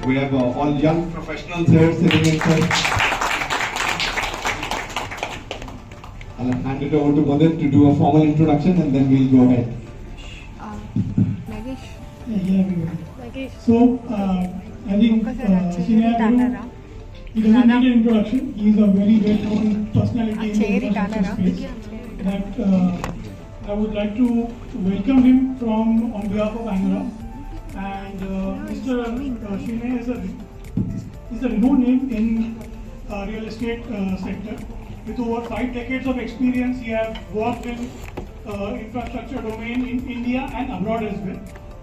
We have all young professionals here sitting in front. I'll hand it over to Mudit to do a formal introduction and then we'll go ahead. Nagesh. Yeah, everybody. Nagesh. So, I think Seenaiah, he doesn't need an introduction. He is a very well-known personality in the infrastructure space. That I would like to welcome him on behalf of Anarock. And Mr. Seenaiah is a renowned name in real estate sector. With over 5 decades of experience, he has worked in infrastructure domain in India and abroad as well.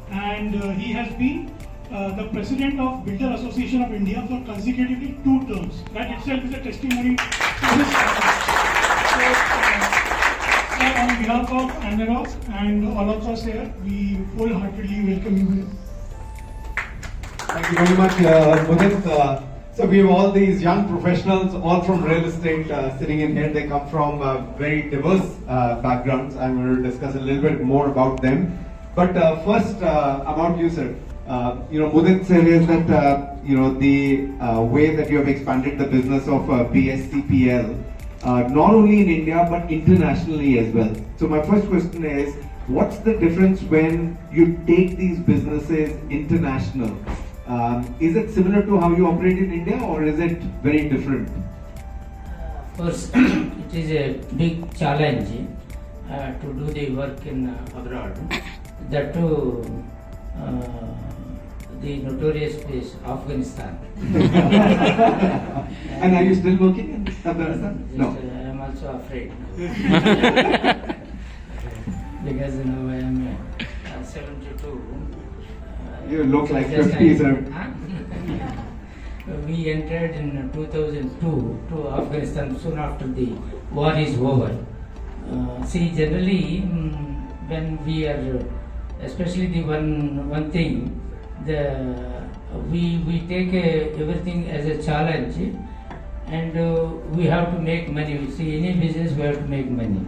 And he has been the president of Builder Association of India for consecutively 2 terms. That itself is a testimony to his so, on behalf of Anarock and all of us here, we wholeheartedly welcome you here. Thank you very much, Mudit. So we have all these young professionals, all from real estate, sitting in here. They come from very diverse backgrounds. I'm going to discuss a little bit more about them. But first, about you, sir. Mudit said is that the way that you have expanded the business of PSCPL, not only in India but internationally as well. So my first question is, what's the difference when you take these businesses international? Is it similar to how you operate in India, or is it very different? Of course, it is a big challenge to do the work in abroad. That too, the notorious place, Afghanistan. And are you still working in Afghanistan? No. I am also afraid. Because I am 72. You look like 50, sir. We entered in 2002 to Afghanistan soon after the war is over. Generally, when we are, especially the one thing, we take everything as a challenge, and we have to make money. See, any business we have to make money.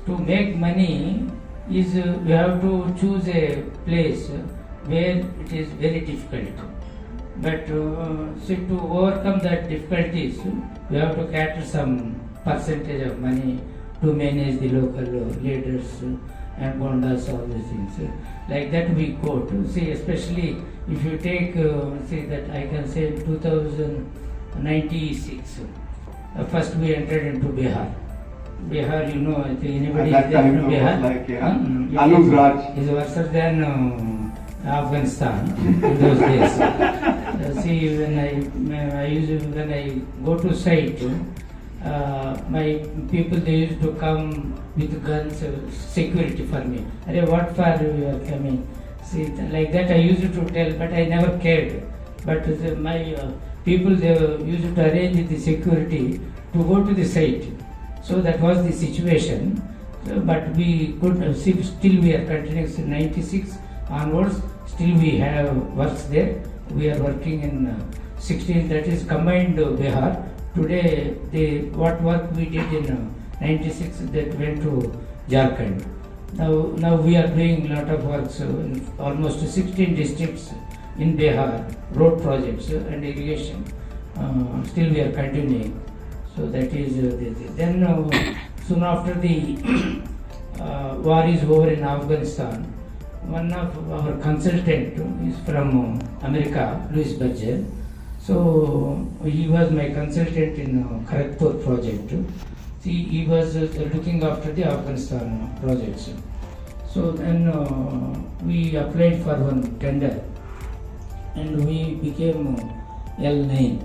To make money is we have to choose a place where it is very difficult. But to overcome that difficulties, we have to cater some percentage of money to manage the local leaders and bondas, all these things. Like that we go to see, especially if you take, that I can say 2096. First we entered into Bihar. Bihar, I think anybody at that time from Bihar? Like, Anuj Raj is worse than Afghanistan in those days. When I go to site, my people, they used to come with guns, security for me. What for you are coming? See, like that I used to tell, but I never cared. But my people, they used to arrange the security to go to the site. So that was the situation. But we could see, still we are continuing since 96 onwards. Still we have works there. We are working in 16, that is combined Bihar. Today, what work we did in 96, that went to Jharkhand. Now we are doing a lot of works in almost 16 districts in Bihar, road projects and irrigation. Still we are continuing. So that is then soon after the war is over in Afghanistan, one of our consultant is from America, Louis Berger. So he was my consultant in Kharagpur project. See, he was looking after the Afghanistan projects. So then we applied for one tender and we became L9.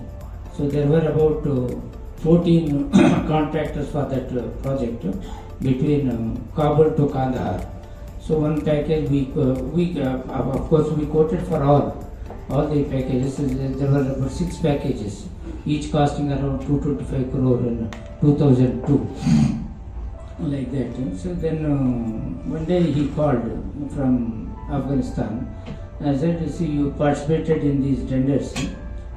So there were about 14 contractors for that project between Kabul to Kandahar. So one package of course we quoted for all the packages. There were about 6 packages, each costing around 225 crore in 2002. Like that. So then one day he called from Afghanistan and said, see, you participated in these tenders,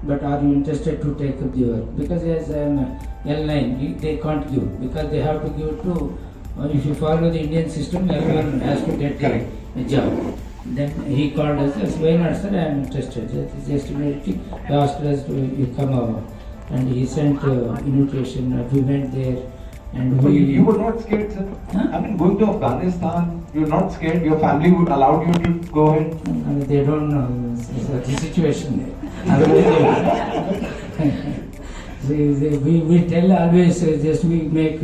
but are you interested to take up the work? Because as an L9, they can't give, because they have to give to, if you follow the Indian system, everyone has to get a job. Then he called us, says, why not sir, I am interested. Just immediately he asked us to you come over. And he sent invitation, we went there and But we... you were not scared, sir? Huh? I mean, going to Afghanistan, you were not scared? Your family would allow you to go ahead? I mean, they don't know the situation there. Otherwise, we tell always, just we make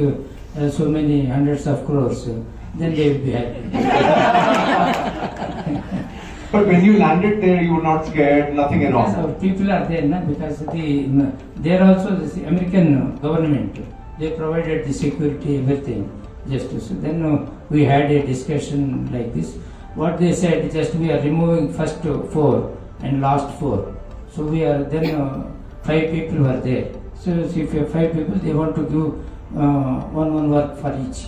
so many hundreds of crores, then they will be happy. But when you landed there, you were not scared, nothing at Because all? our people are there, na? Because there also the American government, they provided the security, everything. Just so then we had a discussion like this. What they said, just we are removing first 4 and last 4. So we are then 5 people were there. So if you have 5 people, they want to give one work for each.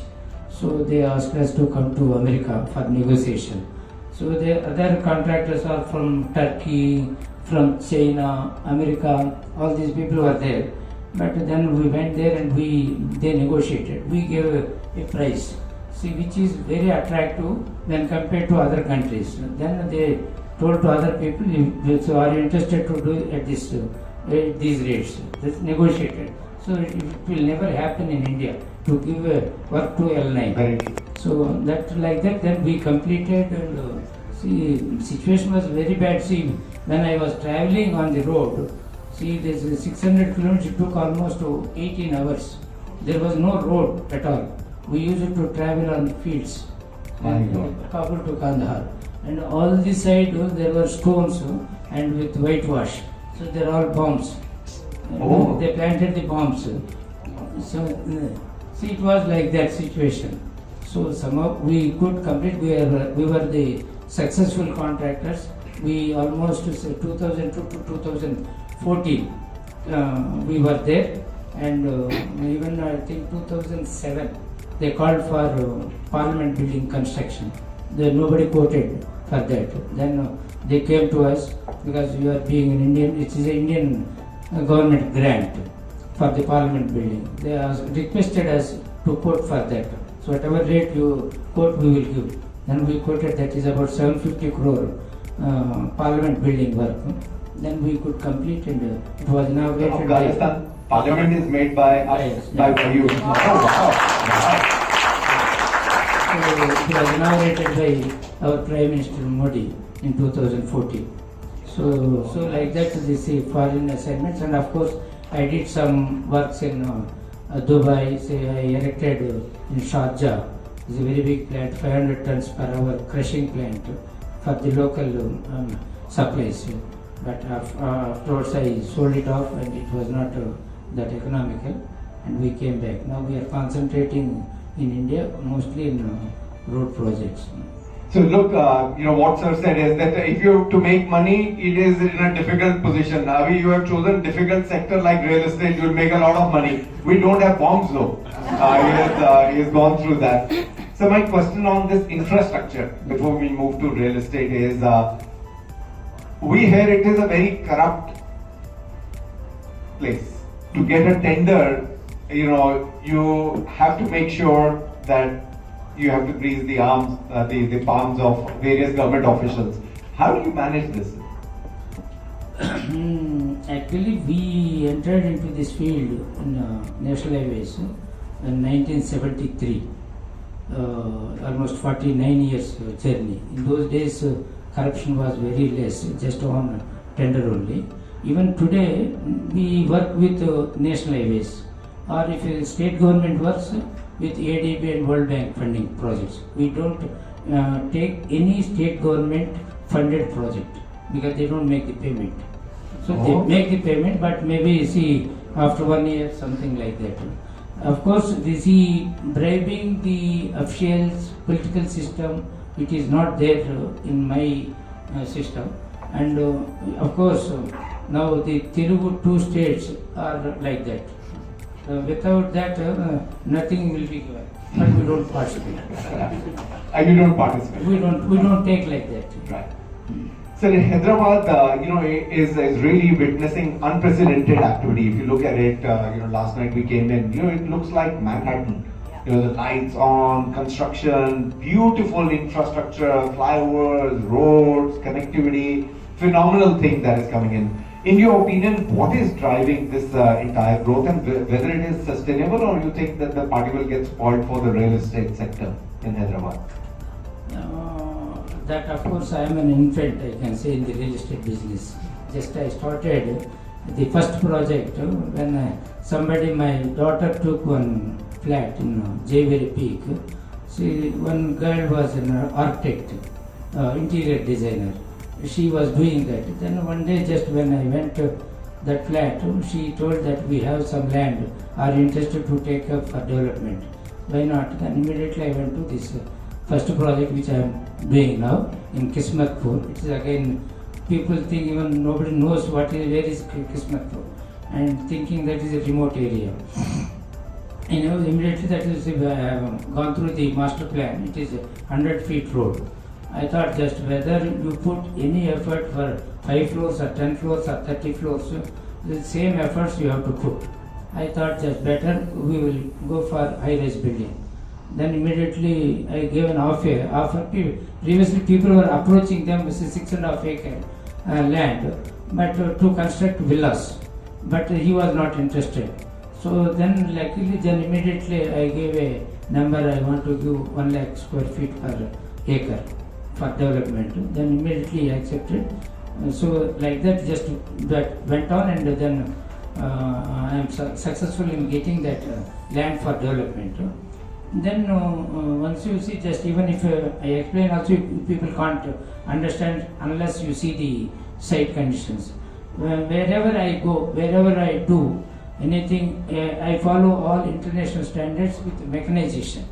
So they asked us to come to America for negotiation. So the other contractors are from Turkey, from China, America, all these people were there. But then we went there and they negotiated. We gave a price, see, which is very attractive when compared to other countries. Then they told to other people, so are you interested to do at this at these rates? That's negotiated. So it will never happen in India to give work to L9. Very true. So that like that, then we completed and see, situation was very bad. See, when I was traveling on the road, see, this 600 kilometers, it took almost 18 hours. There was no road at all. We used to travel on fields, Kabul to Kandahar. And all this side, there were stones and with whitewash. So they are all bombs. Oh. They planted the bombs. So, see, it was like that situation. So somehow we could complete. We were the successful contractors. We almost 2002 to 2014 we were there, and even I think 2007 they called for Parliament building construction. Nobody quoted for that. Then they came to us because we are being an Indian. It is an Indian government grant for the Parliament building. They requested us to quote for that. So whatever rate you quote, we will give. Then we quoted that is about 750 crore Parliament building work. Then we could complete, and it was inaugurated Afghanistan Parliament is made by us, by you. Oh, wow. So it was inaugurated by our Prime Minister Modi in 2014. So like that, this is foreign assignments, and of course I did some works in Dubai. Say I erected in Sharjah. It's a very big plant, 500 tons per hour crushing plant for the local supplies. But afterwards I sold it off, and it was not that economical, and we came back. Now we are concentrating in India mostly in road projects. So look, what sir said is that if you have to make money, it is in a difficult position. Now you have chosen difficult sector like real estate, you will make a lot of money. We don't have bombs though. He has gone through that. So my question on this infrastructure, before we move to real estate, is we hear it is a very corrupt place. To get a tender, you have to make sure that you have to grease the arms, the palms of various government officials. How do you manage this? Actually, we entered into this field in National Highways in 1973. Almost 49 years journey. In those days, corruption was very less, just on tender only. Even today, we work with National Highways, or if a state government works with ADB and World Bank funding projects. We don't take any state government funded project because they don't make the payment. So they make the payment, but maybe see after 1 year, something like that. Of course, bribing the officials, political system, it is not there in my system. And of course, now the Telugu 2 states are like that. Without that, nothing will be given. But we don't participate. And you don't participate? We don't take like that. Right. So Hyderabad, is really witnessing unprecedented activity. If you look at it, last night we came in, it looks like Manhattan. the lights on, construction, beautiful infrastructure, flyovers, roads, connectivity, phenomenal thing that is coming in. In your opinion, what is driving this entire growth, and whether it is sustainable, or you think that the party will get spoiled for the real estate sector in Hyderabad? That of course I am an infant, I can say, in the real estate business. Just I started the first project when my daughter took one flat in Jayveri Peak. One girl was an architect, interior designer. She was doing that. Then one day, just when I went to that flat, she told that we have some land, are you interested to take up for development? Why not? Then immediately I went to this first project which I am doing now in Kismatpur. It is again, people think even nobody knows where is Kismatpur, and thinking that is a remote area. Immediately that is, I have gone through the master plan. It is a 100 feet road. I thought just whether you put any effort for 5 floors or 10 floors or 30 floors, the same efforts you have to put. I thought just better we will go for high-rise building. Then immediately I gave an offer. Previously people were approaching them with 6.5 acre land, but to construct villas. But he was not interested. So then luckily, then immediately I gave a number. I want to give 1 lakh square feet per acre for development. Then immediately he accepted. So like that, just that went on, and then I am successful in getting that land for development. Then once you see, just even if I explain also, people can't understand unless you see the site conditions. Wherever I go, wherever I do anything, I follow all international standards with mechanization.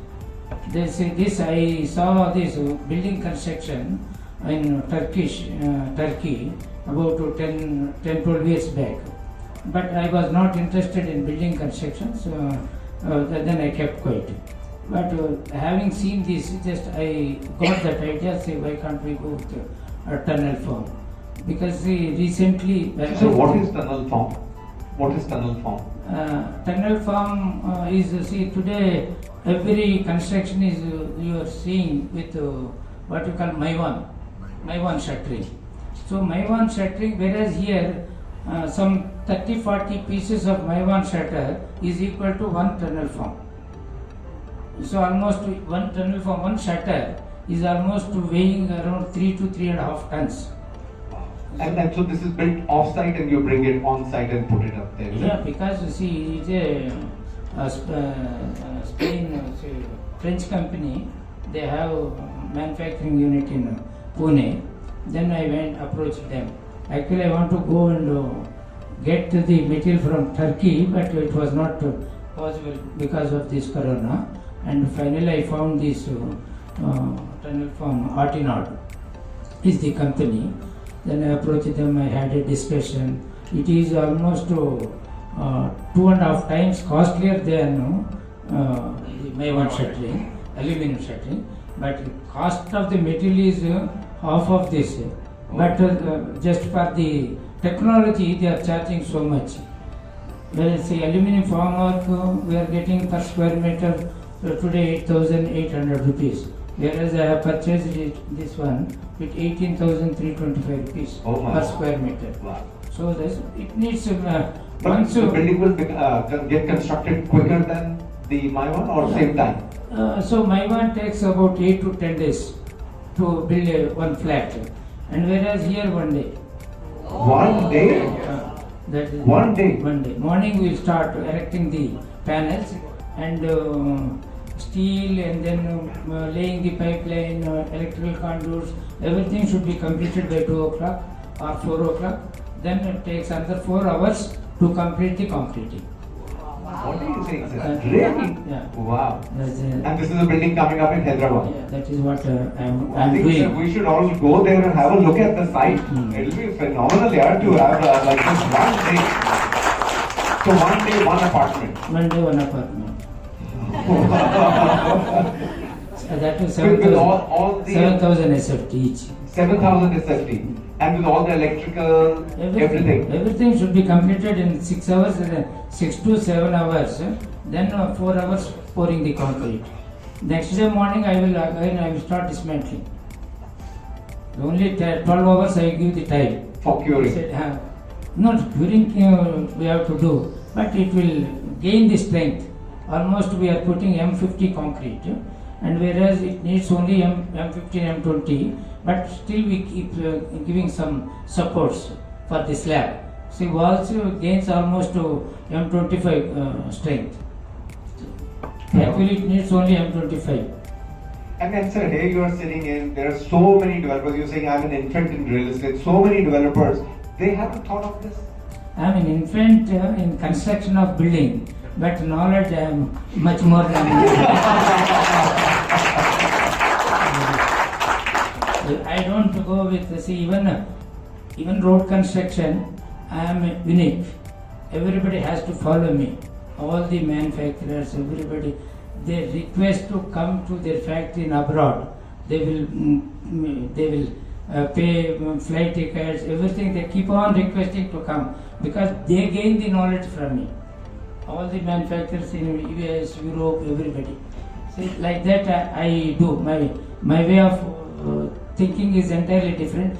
They say this, I saw this building construction in Turkey about 10-12 years back. But I was not interested in building construction, so then I kept quiet. But having seen this, just I got that idea, say why can't we go with a tunnel form? Because recently... So what is tunnel form? What is tunnel form? Tunnel form is, see, today every construction is, you are seeing with what you call Maiwan shuttering. So Maiwan shuttering, whereas here some 30-40 pieces of Maiwan shutter is equal to one tunnel form. So almost one tunnel form, one shutter is almost weighing around 3 to 3.5 tons. And so this is built off-site and you bring it on-site and put it up there? Yeah, because you see, it's a Spain, French company. They have manufacturing unit in Pune. Then I went approached them. Actually, I want to go and get the material from Turkey, but it was not possible because of this corona. And finally, I found this tunnel from Artinod is the company. Then I approached them. I had a discussion. It is almost 2.5 times costlier than Maiwan shuttering, aluminum shuttering. But cost of the material is half of this. But just for the technology, they are charging so much. Whereas the aluminum formwork, we are getting per square meter today 8,800 rupees. Whereas I have purchased this one with 18,325 rupees per square meter. Wow. So it needs but the building will get constructed quicker than the Maiwan or same time? So Maiwan takes about 8 to 10 days to build one flat, and whereas here 1 day. 1 day? That is 1 day? 1 day. Morning we will start erecting the panels and steel, and then laying the pipeline, electrical conduits. Everything should be completed by 2 o'clock or 4 o'clock. Then it takes another 4 hours to complete the concreting. What are you saying, sir? Really? Yeah. Wow. And this is a building coming up in Hyderabad. Yeah, that is what I'm I think doing. we should all go there and have a look at the site. It will be phenomenal here to have like this 1 day. So 1 day, 1 apartment. 1 day, 1 apartment. That is With all the 7,000 SFT each. 7,000 SFT. And with all the electrical, everything. Everything should be completed in 6 hours, 6 to 7 hours. Then 4 hours pouring the concrete. Next day morning I will start dismantling. Only 12 hours I give the time. For curing. I said, not curing we have to do, but it will gain the strength. Almost we are putting M50 concrete, and whereas it needs only M15, M20, but still we keep giving some supports for the slab. See, walls gains almost M25 strength. Actually, it needs only M25. And then, sir, here you are sitting in, there are so many developers, you're saying I'm an infant in real estate, so many developers, they haven't thought of this? I am an infant in construction of building, but knowledge I am much more than I don't go with, see, even road construction, I am unique. Everybody has to follow me. All the manufacturers, everybody, they request to come to their factory in abroad. They will pay flight tickets, everything. They keep on requesting to come because they gain the knowledge from me. All the manufacturers in US, Europe, everybody. See, like that I do. My way of thinking is entirely different.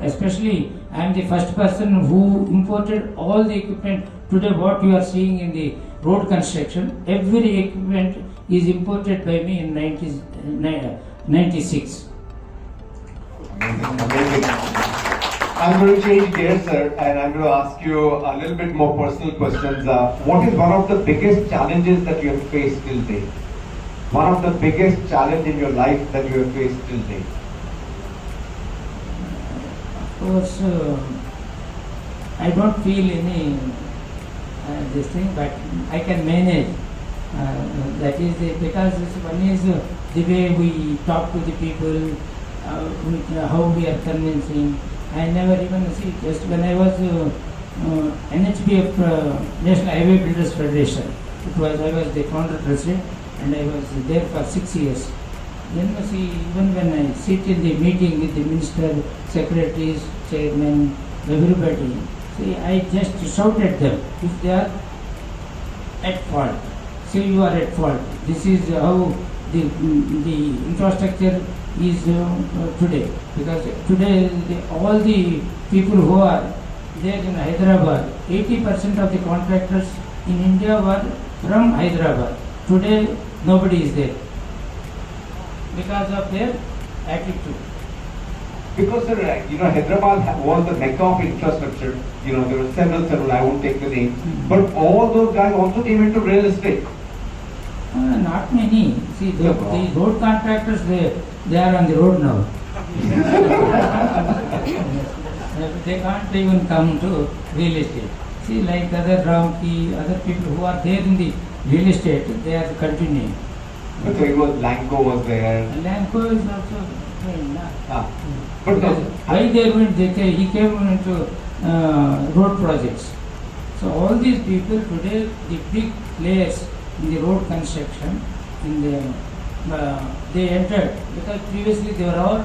Especially, I am the first person who imported all the equipment. Today, what you are seeing in the road construction, every equipment is imported by me in 96. Amazing. I'm going to change gears, sir, and I'm going to ask you a little bit more personal questions. What is one of the biggest challenges that you have faced till date? One of the biggest challenge in your life that you have faced till date? Of course, I don't feel any this thing, but I can manage. That is because one is the way we talk to the people, how we are convincing. I never even see, just when I was NHBF, National Highway Builders Federation, I was the founder president and I was there for 6 years. Then see, even when I sit in the meeting with the minister, secretaries, chairman, everybody, see, I just shout at them if they are at fault. Say you are at fault. This is how the infrastructure is today. Because today all the people who are there in Hyderabad, 80% of the contractors in India were from Hyderabad. Today nobody is there because of their attitude. Because, sir, Hyderabad was the mecca of infrastructure. There were several, I won't take the names. But all those guys also came into real estate. Not many. See, the road contractors, they are on the road now. They can't even come to real estate. See, like other Ramki, other people who are there in the real estate, they are continuing. But so it was Lanco was there. Lanco is also doing that. But why they went? He came into road projects. So all these people today, the big players in the road construction, they entered because previously they were all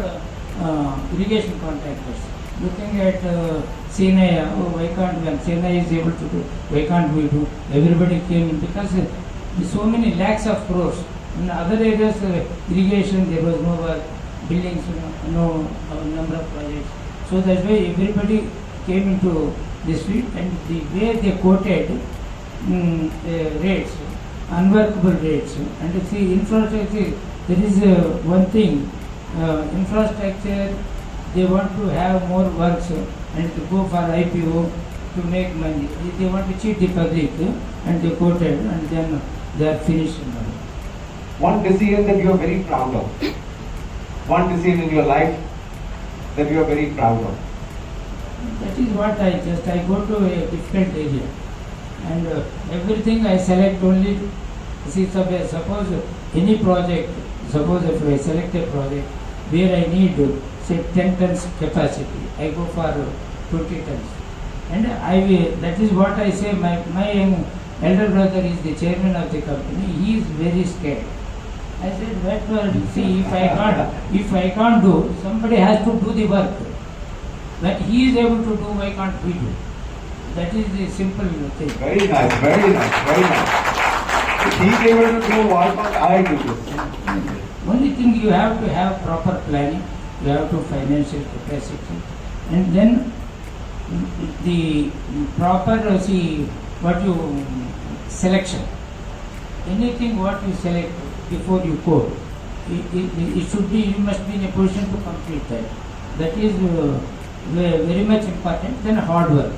irrigation contractors. Looking at Seenaiah, why can't we? Seenaiah is able to do. Why can't we do? Everybody came in because so many lakhs of crores. In other areas, irrigation, there was no work, buildings, no number of projects. So that's why everybody came into this field, and the way they quoted rates, unworkable rates. And see, infrastructure, there is one thing, infrastructure, they want to have more works and to go for IPO to make money. They want to cheat the public and they quoted and then they are finished. One decision that you are very proud of. One decision in your life that you are very proud of. That is what I go to a different area. And everything I select only, see, suppose any project, suppose if I select a project where I need, say, 10 tons capacity, I go for 20 tons. And that is what I say, my elder brother is the chairman of the company, he is very scared. I said, see, if I can't do, somebody has to do the work. That he is able to do, why can't we do? That is the simple thing. Very nice, very nice, very nice. If he's able to do, why can't I do this? Only thing you have to have proper planning, you have to financial capacity, and then the proper what you selection. Anything what you select before you code, it should be, you must be in a position to complete that. That is very much important. Then hard work.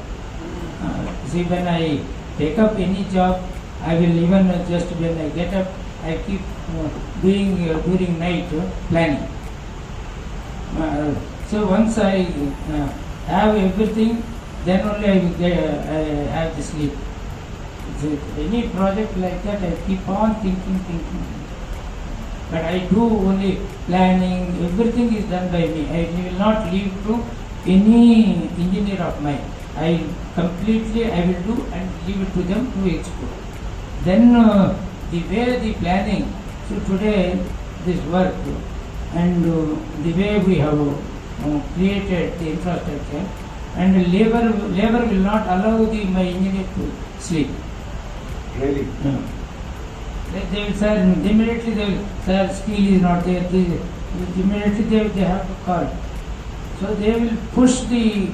See, when I take up any job, I will even just when I get up, I keep doing during night planning. So once I have everything, then only I will have the sleep. So any project like that, I keep on thinking. But I do only planning, everything is done by me. I will not leave to any engineer of mine. I completely, I will do and leave it to them to execute. Then the way the planning, so today this work and the way we have created the infrastructure, and labor will not allow my engineer to sleep. Really? No. They will say, immediately they will say, steel is not there, immediately they have to call. So they will push the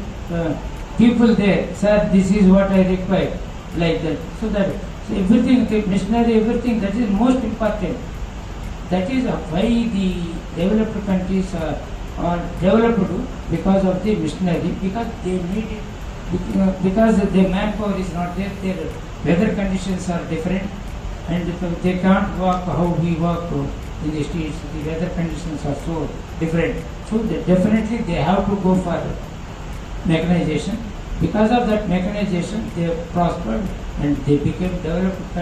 people there, sir, this is what I require, like that. So that everything, the machinery, everything, that is most important. That is why the developed countries are developed because of the machinery, because they need it, because the manpower is not there, their weather conditions are different, and they can't walk how we walk in the streets, the weather conditions are so different. So definitely they have to go for mechanization. Because of that mechanization, they have prospered and they became developed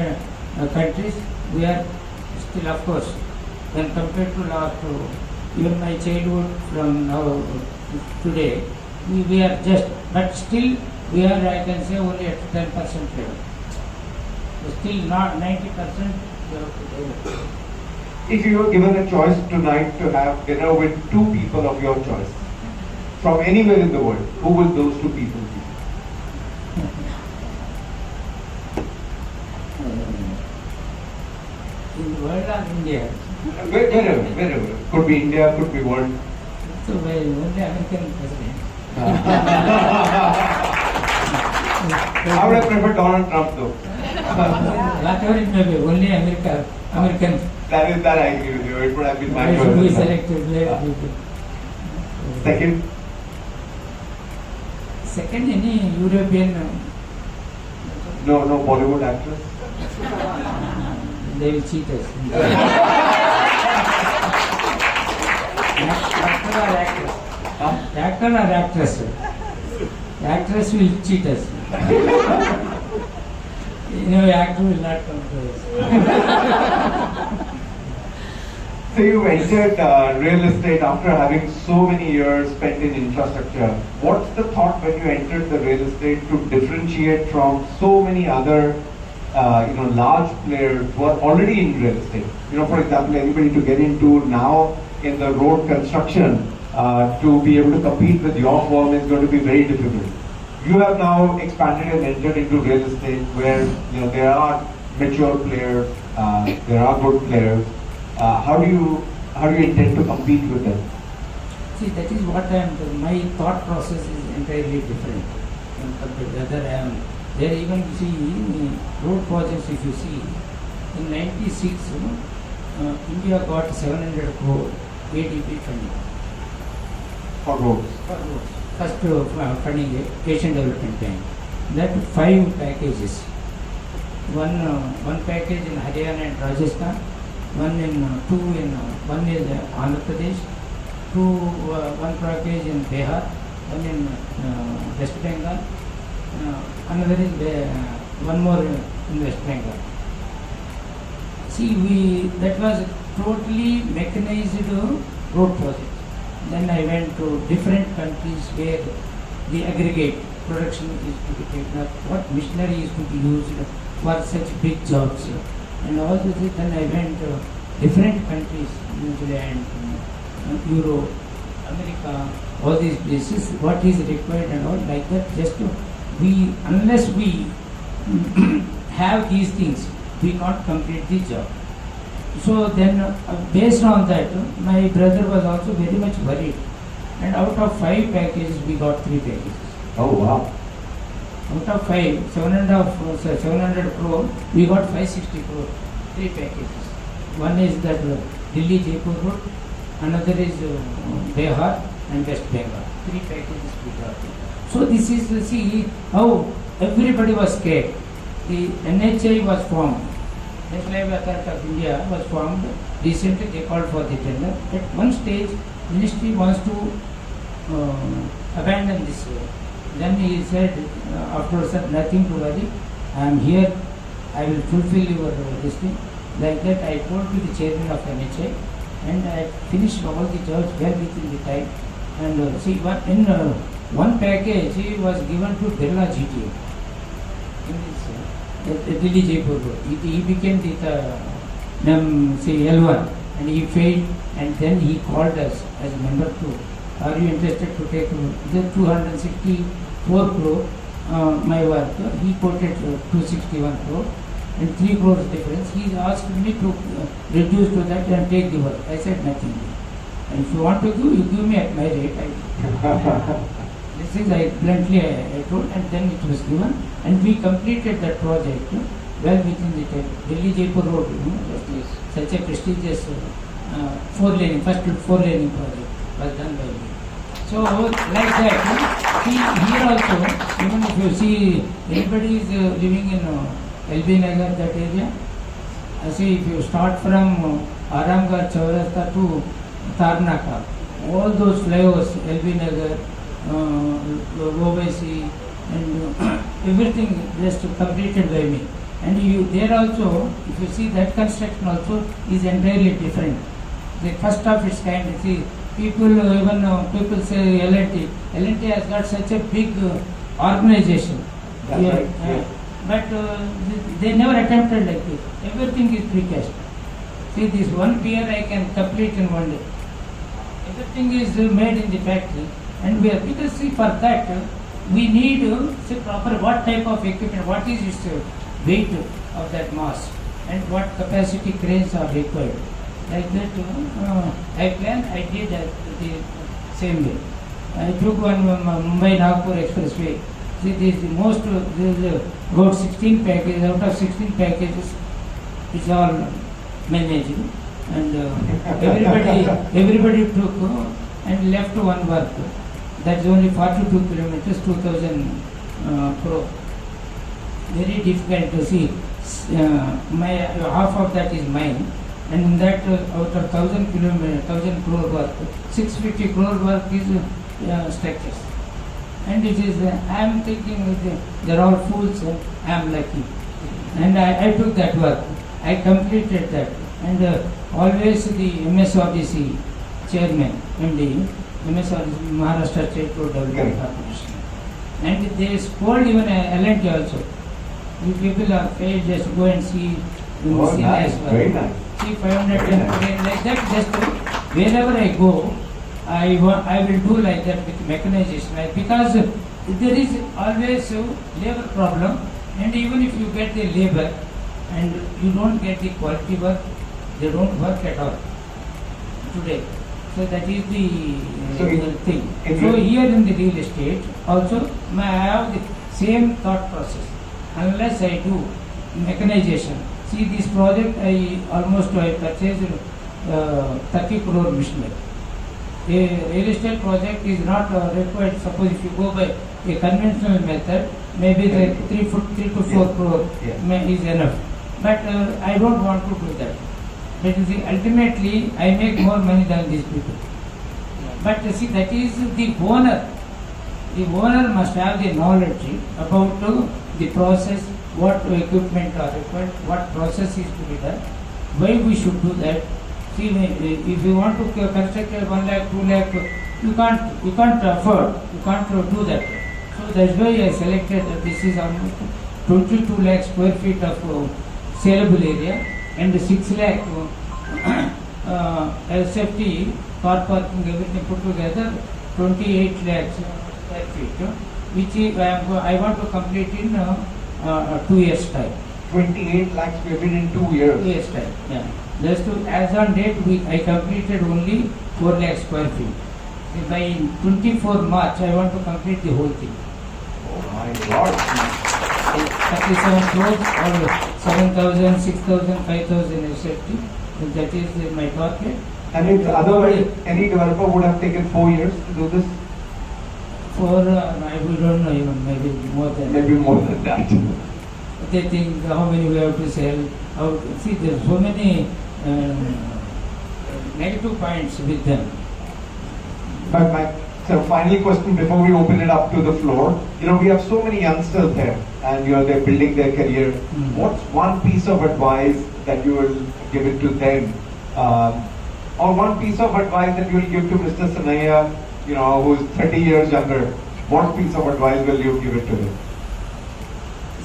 countries. We are still, of course, when compared to last, even my childhood from now to today, we are just, but still we are, I can say, only at 10% level. Still not 90% we have to develop. If you were given a choice tonight to have dinner with two people of your choice, from anywhere in the world, who will those two people be? In the world or India? Wherever. Could be India, could be world. So, only American president. I would have preferred Donald Trump though. Whatever it may be, only American. That I agree with you. It would have been my I should be choice. selected. Second, Second, any European, no Bollywood actress. they will cheat us. Actor or actress? Actor or actress? Actress will cheat us. Actor will not come to us. So you entered real estate after having so many years spent in infrastructure. What's the thought when you entered the real estate to differentiate from so many other large players who are already in real estate? For example, anybody to get into now in the road construction to be able to compete with your firm is going to be very difficult. You have now expanded and entered into real estate where there are mature players, there are good players. How do you intend to compete with them? See, that is what my thought process is entirely different compared to other. There even see in road projects, if you see, in 96, India got 700 crore ADB funding. For roads? For roads. First funding, Asian Development Bank. That 5 packages. One package in Haryana and Rajasthan, one in Andhra Pradesh, one package in Bihar, one in West Bengal, another in one more in West Bengal. See, that was totally mechanized road project. Then I went to different countries where the aggregate production is to be taken up, what machinery is to be used for such big jobs. And all this, then I went to different countries, New Zealand, Europe, America, all these places, what is required and all like that. Just to unless we have these things, we can't complete the job. So then, based on that, my brother was also very much worried. And out of 5 packages, we got 3 packages. Oh wow. Out of 5, 700 crore, we got 560 crore, 3 packages. One is that Delhi Jaipur road, another is Bihar and West Bengal. 3 packages we got. So this is, see how everybody was scared. The NHI was formed. National Highway Authority of India was formed. Recently they called for the tender. At one stage, ministry wants to abandon this. Then he said, afterwards, nothing to worry. I am here. I will fulfill your this thing. Like that, I told to the chairman of NHI, and I finished all the jobs well within the time. And see, one package he was given to Birla GTA. In this Delhi Jaipur road. He became the L1, and he failed, and then he called us as a member 2. Are you interested to take the 264 crore my work? He quoted 261 crore and 3 crores difference. He asked me to reduce to that and take the work. I said nothing. And if you want to give, you give me at my rate. This is I bluntly I told, and then it was given, and we completed that project well within the time. Delhi Jaipur road, such a prestigious 4-laning, first 4-laning project was done by me. So like that, here also, even if you see anybody is living in LB Nagar, that area, see if you start from Aramgarh Chaurasta to Tarnaka, all those flyovers, LB Nagar, OBC, and everything just completed by me. And you there also, if you see that construction also is entirely different. The first of its kind. See, people people say L&T. L&T has got such a big organization. That's right. But they never attempted like this. Everything is precast. See, this one pier I can complete in one day. Everything is made in the factory, and we are, because see, for that we need see proper what type of equipment, what is its weight of that mass, and what capacity cranes are required. Like that, I planned, I did the same way. I took one Mumbai-Nagpur expressway. See, this is the most, there is about 16 packages. Out of 16 packages, it's all managed. And everybody took and left one work. That's only 42 kilometers, 2,000 crore. Very difficult to see. My half of that is mine. And in that, out of 1,000 crore work, 650 crore work is structures. And it is, I am thinking they are all fools, I am lucky. And I took that work. I completed that. And always the MSRDC chairman, MD, MSRDC, Maharashtra State Road Development Corporation. And they scold even L&T also. You people are failed, just go and see. Oh, nice, very nice. See 510 like that, just wherever I go, I will do like that with mechanization, right? Because there is always a labor problem, and even if you get the labor and you don't get the quality work, they don't work at all today. So that is the thing. So here in the real estate also, I have the same thought process. Unless I do mechanization. See, this project I purchased 30 crore machinery. A real estate project is not required. Suppose if you go by a conventional method, maybe the 3 to 4 crore is enough. But I don't want to do that. But you see, ultimately I make more money than these people. But see, that is the owner. The owner must have the knowledge about the process, what equipment are required, what process is to be done, why we should do that. See, if you want to construct a 1 lakh, 2 lakh, you can't afford, you can't do that. So that's why I selected this is almost 22 lakh square feet of saleable area and 6 lakh SFT, car parking, everything put together, 28 lakhs square feet, which I want to complete in 2 years time. 28 lakh square feet in 2 years. Yes, right. Yeah. Just to, as on date, I completed only 4 lakh square feet. By 24 March, I want to complete the whole thing. Oh my God. 37 crores or 7,000, 6,000, 5,000 etc. That is my target. And if otherwise, any developer would have taken 4 years to do this? For, we don't know even, maybe more than Maybe more than that. They think how many we have to sell. How, see, there are so many negative points with them. But so final question before we open it up to the floor. You know, we have so many youngsters there and they're building their career. What's one piece of advice that you will give it to them? Or one piece of advice that you will give to Mr. Seenaiah, you know, who's 30 years younger? What piece of advice will you give it to him?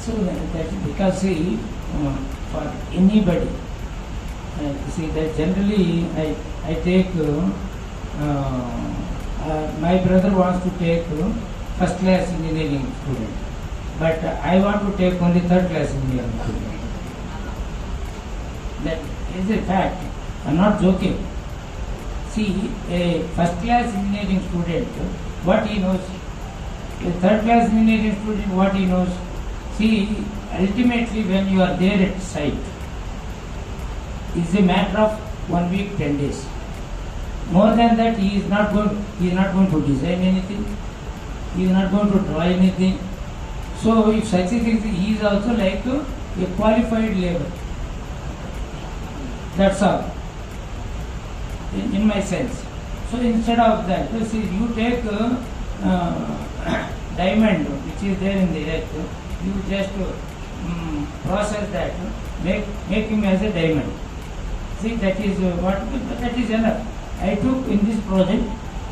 So that because see, for anybody, see that generally I take, my brother wants to take first class engineering student, but I want to take only third class engineering student. That is a fact. I'm not joking. See, a first class engineering student, what he knows, a third class engineering student, what he knows. See, ultimately when you are there at site, it's a matter of 1 week, 10 days. More than that, he is not going to design anything. He is not going to draw anything. So, if such a thing, he is also like a qualified labor. That's all. In my sense. So, instead of that, you see, you take diamond which is there in the earth. You just process that, make him as a diamond. See, that is that is enough. I took in this project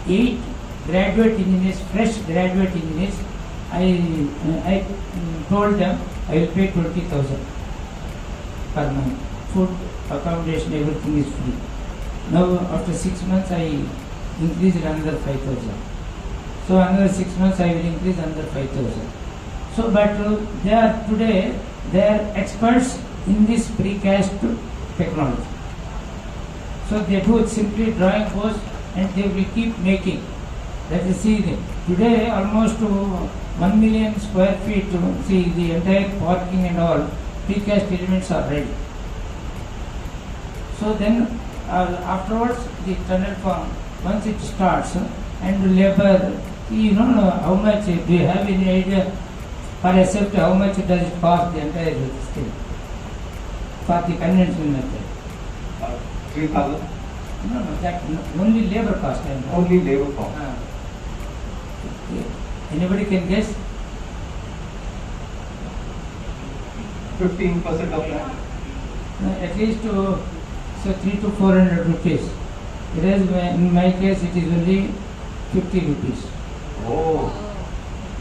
8 graduate engineers, fresh graduate engineers. I told them I will pay 20,000 per month. Food, accommodation, everything is free. Now after 6 months I increased another 5,000. So another 6 months I will increase another 5,000. So, but today they are experts in this precast technology. So they do simply drawing boards and they will keep making. That is, see, today almost 1 million square feet, see the entire parking and all, precast elements are ready. So then afterwards the tunnel form, once it starts and labor, you know how much, do you have any idea? For except how much does it cost the entire thing for the conventional method? 3,000? No, that only labor cost. Only labor cost. Anybody can guess? 15% of that? At least so 300 to 400 rupees. Whereas in my case it is only 50 rupees. Oh.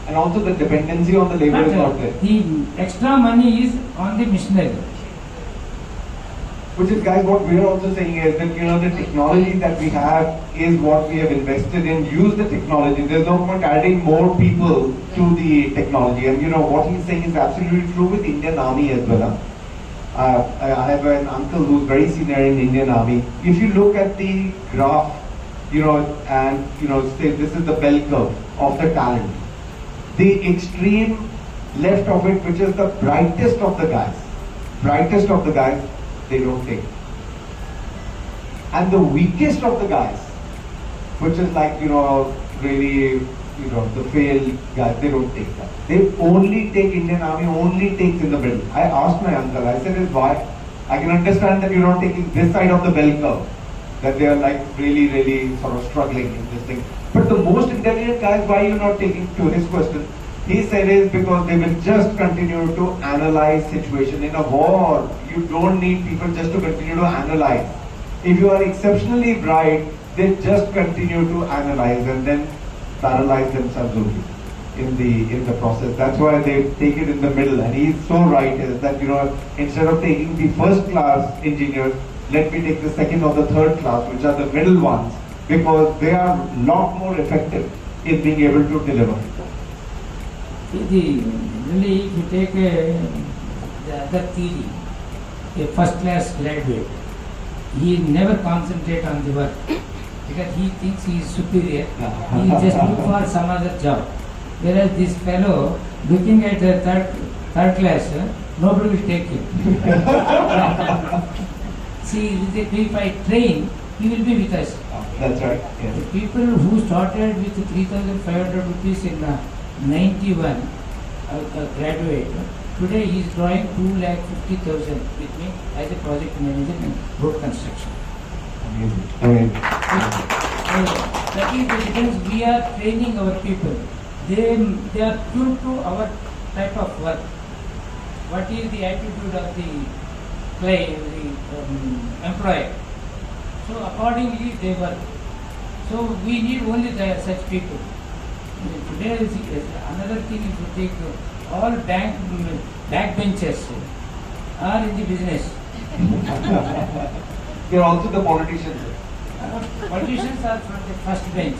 And also the dependency on the labor is not there. The extra money is on the machinery. Which is, guys, what we are also saying is that, you know, the technology that we have is what we have invested in. Use the technology. There's no point adding more people to the technology. And, you know, what he's saying is absolutely true with Indian Army as well. I have an uncle who's very senior in Indian Army. If you look at the graph, you know, and, you know, say this is the bell curve of the talent. The extreme left of it, which is the brightest of the guys, they don't take. And the weakest of the guys, which is like, you know, really, you know, the failed guys, they don't take that. They only take, Indian Army only takes in the middle. I asked my uncle, I said, why? I can understand that you're not taking this side of the bell curve, that they are like really sort of struggling in this thing. But the most intelligent guys, why you're not taking, to his question, he said is because they will just continue to analyze situation. In a war, you don't need people just to continue to analyze. If you are exceptionally bright, they just continue to analyze and then paralyze themselves only in the process. That's why they take it in the middle. And he's so right is that, you know, instead of taking the first class engineers, let me take the second or the third class, which are the middle ones, because they are a lot more effective in being able to deliver. Really, if you take the other theory, a first class graduate, he never concentrate on the work because he thinks he is superior. He just look for some other job. Whereas this fellow looking at the third class, nobody will take him. See, if I train, he will be with us. That's right. Yes. The people who started with 3,500 rupees in 91, a graduate, today he is drawing 2,50,000 with me as a project manager in road construction. Amazing. Amazing. That is the difference. We are training our people. They are tuned to our type of work. What is the attitude of the client, the employer? So accordingly they work. So we need only such people. Today another thing is to take all backbenchers are in the business. You're also the politicians. Politicians are from the first bench.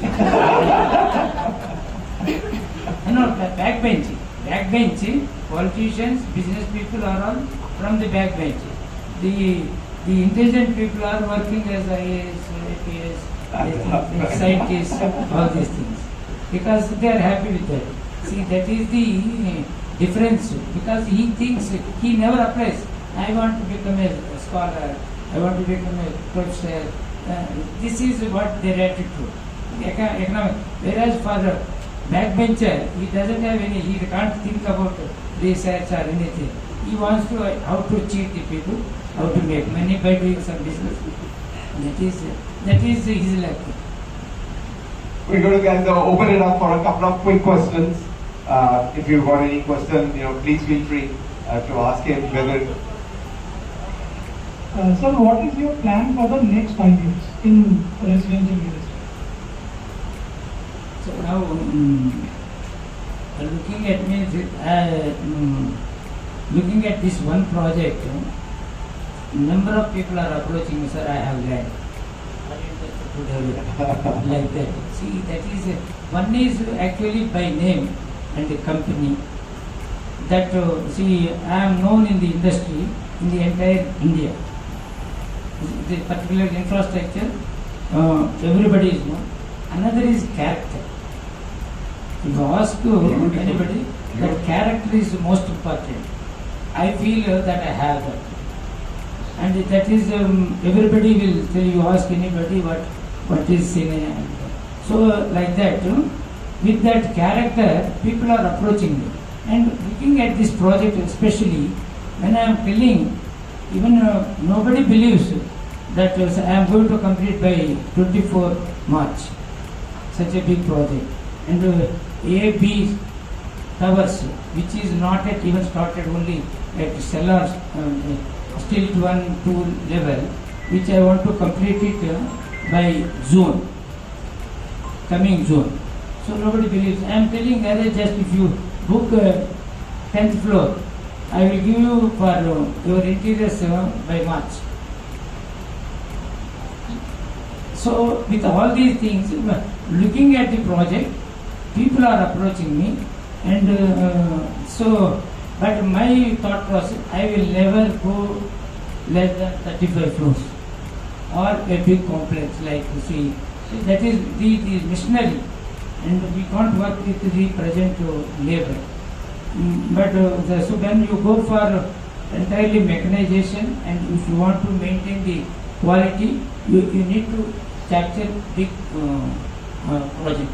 No, backbench. Backbench, politicians, business people are all from the backbench. The intelligent people are working as IAS, APS, scientists, all these things. Because they are happy with that. See, that is the difference. Because he thinks, he never applies. I want to become a scholar, I want to become a professor. This is what their attitude. Economic. Whereas for a backbencher, he doesn't have any, he can't think about research or anything. He wants to, how to cheat the people, how to make money by doing some business. That is his luck. We're going to guys open it up for a couple of quick questions. If you've got any question, please feel free to ask him whether. Sir, what is your plan for the next 5 years in residential real estate? So now, looking at this one project, number of people are approaching me, sir, I have land. Like that. See, that is one is actually by name and the company. That see, I am known in the industry in the entire India. The particular infrastructure, everybody is known. Another is character. If you ask anybody, that character is the most important. I feel that I have that. And that is, everybody will tell you, ask anybody what is Seenaiah. So like that, with that character, people are approaching me. And looking at this project especially, when I am telling, even nobody believes that I am going to complete by 24 March, such a big project. And A, B towers, which is not yet even started, only at cellars, still 1, 2 level, which I want to complete it by June, coming June. So nobody believes. I am telling others, just if you book 10th floor, I will give you for your interiors by March. So with all these things, looking at the project, people are approaching me, and but my thought process, I will never go less than 35 floors or a big complex like you see. That is the missionary, and we can't work with the present labor. But so when you go for entirely mechanization, and if you want to maintain the quality, you need to capture big project.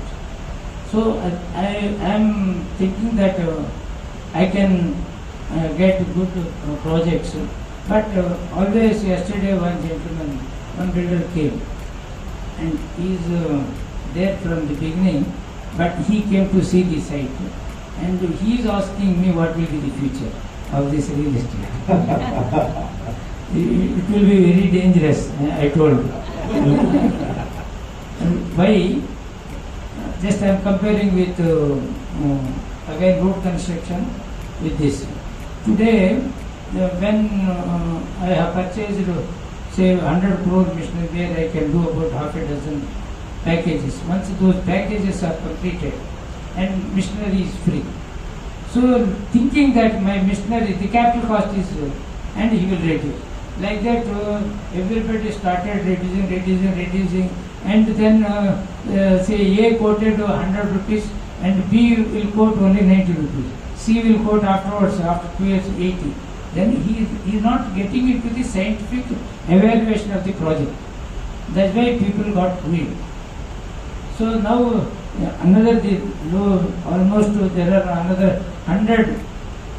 So I am thinking that I can get good projects. But always yesterday one gentleman, one builder came, and he is there from the beginning, but he came to see the site, and he is asking me what will be the future of this real estate. It will be very dangerous, I told. Why? Just I am comparing with again road construction with this. Today, when I have purchased say 100 crore machinery where I can do about half a dozen packages. Once those packages are completed, and machinery is free. So thinking that my machinery, the capital cost is, and he will reduce. Like that, everybody started reducing, and then say A quoted 100 rupees and B will quote only 90 rupees. C will quote afterwards, after 2 years, 80. Then he is not getting into the scientific evaluation of the project. That's why people got ruined. So now almost there are another 100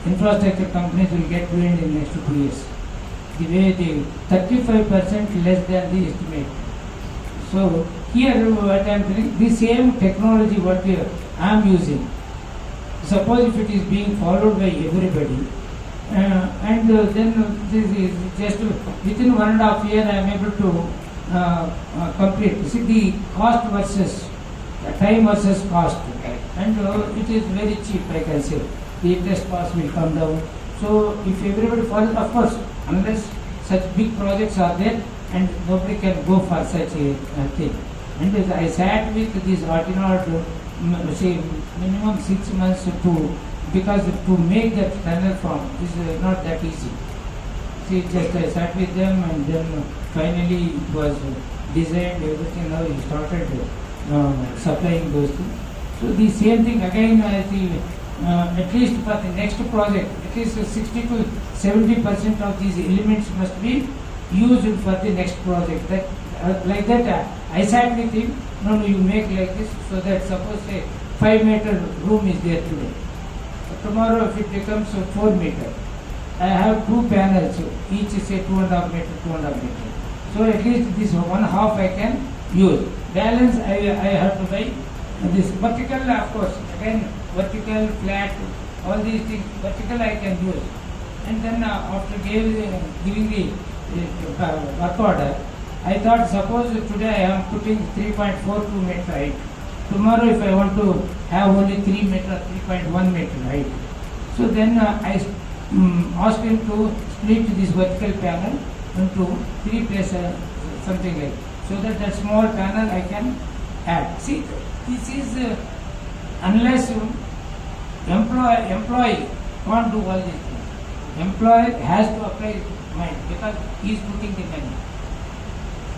infrastructure companies will get ruined in next 2 years. The way the 35% less than the estimate. So here what I am doing, the same technology what I am using. Suppose if it is being followed by everybody, and then this is just within 1.5 years I am able to complete. See the cost versus time versus cost, and it is very cheap. I can say the interest cost will come down. So if everybody follows, of course, unless such big projects are there, and nobody can go for such a thing. And I sat with this Anuj, say minimum 6 months because to make that tunnel from is not that easy. See, just I sat with them, and then finally it was designed, everything. Now he started supplying those things. So the same thing again, I think at least for the next project, at least 60 to 70% of these elements must be used for the next project. That like that, I sat with him. No, you make like this, so that suppose say 5-meter room is there today. So tomorrow if it becomes 4 meter, I have 2 panels, each is say 2.5 meter. So at least this 1/2 I can use. Balance I have to buy. This vertical, of course, again vertical, flat, all these things, vertical I can use. And then after giving the work order, I thought suppose today I am putting 3.42 meter height. Tomorrow if I want to have only 3 meter, 3.1 meter height. So then I asked him to split this vertical panel into 3 places, something like, so that small panel I can add. See, this is unless employee can't do all these things. Employee has to apply his mind because he is putting the money.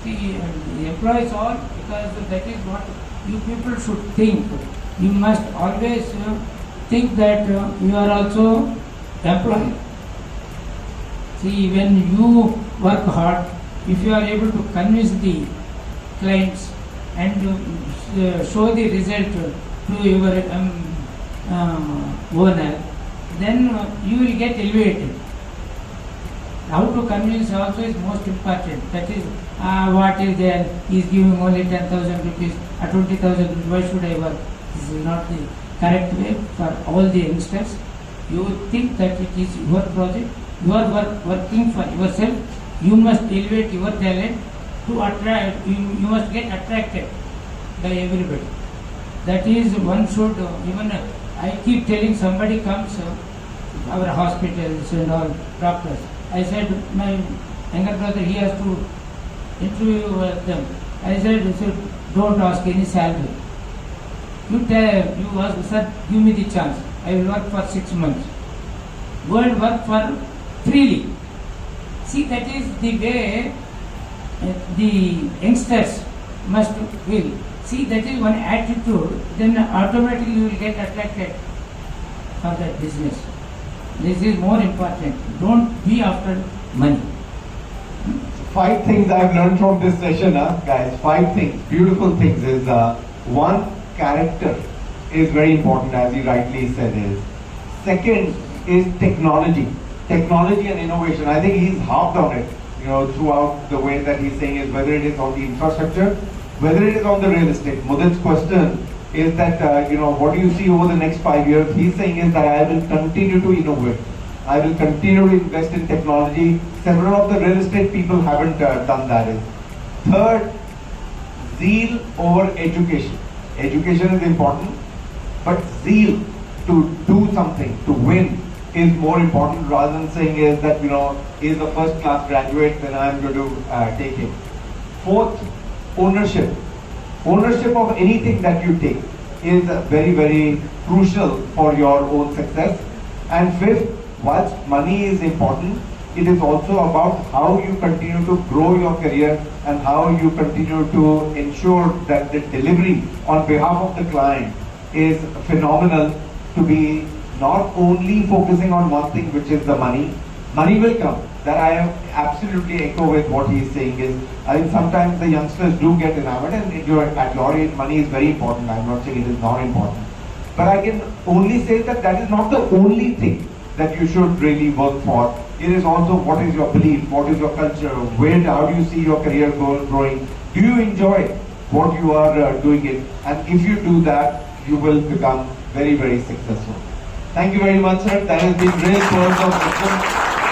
See, the employees all, because that is what you people should think. You must always think that you are also employee. See, when you work hard, if you are able to convince the clients and show the result to your owner, then you will get elevated. How to convince also is most important. That is, what is there? He is giving only 10,000 rupees or 20,000 rupees. Why should I work? This is not the correct way for all the youngsters. You think that it is your project. You are working for yourself. You must elevate your talent to attract. You must get attracted by everybody. That is, one should even. I keep telling somebody comes our hospitals and all doctors. I said my younger brother, he has to interview them. I said, don't ask any salary. You ask, sir, give me the chance. I will work for 6 months. Go and work for freely. See, that is the way the youngsters must will. See, that is one attitude, then automatically you will get attracted for that business. This is more important. Don't be after money. 5 things I've learned from this session, guys. 5 things, beautiful things is, one, character is very important, as he rightly said is. Second is technology. Technology and innovation. I think he's harped on it, throughout the way that he's saying is, whether it is on the infrastructure, whether it is on the real estate. Mudit's question is that, what do you see over the next 5 years? He's saying is that I will continue to innovate. I will continue to invest in technology. Several of the real estate people haven't done that. Third, zeal over education. Education is important, but zeal to do something, to win, is more important rather than saying is that, he's a first class graduate, then I'm going to take him. Fourth, ownership. Ownership of anything that you take is very, very crucial for your own success. And fifth, whilst money is important, it is also about how you continue to grow your career and how you continue to ensure that the delivery on behalf of the client is phenomenal, to be not only focusing on one thing, which is the money. Money will come. That I am absolutely echo with what he is saying is, I think sometimes the youngsters do get enamored, and at your age, money is very important. I am not saying it is not important. But I can only say that that is not the only thing that you should really work for. It is also what is your belief, what is your culture, how do you see your career growing? Do you enjoy what you are doing it? And if you do that, you will become very, very successful. Thank you very much, sir. That has been real words of wisdom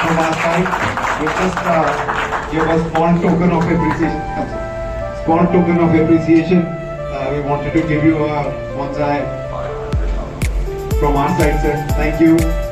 from our side. We just give a small token of appreciation. Small token of appreciation. We wanted to give you a bonsai from our side, sir. Thank you.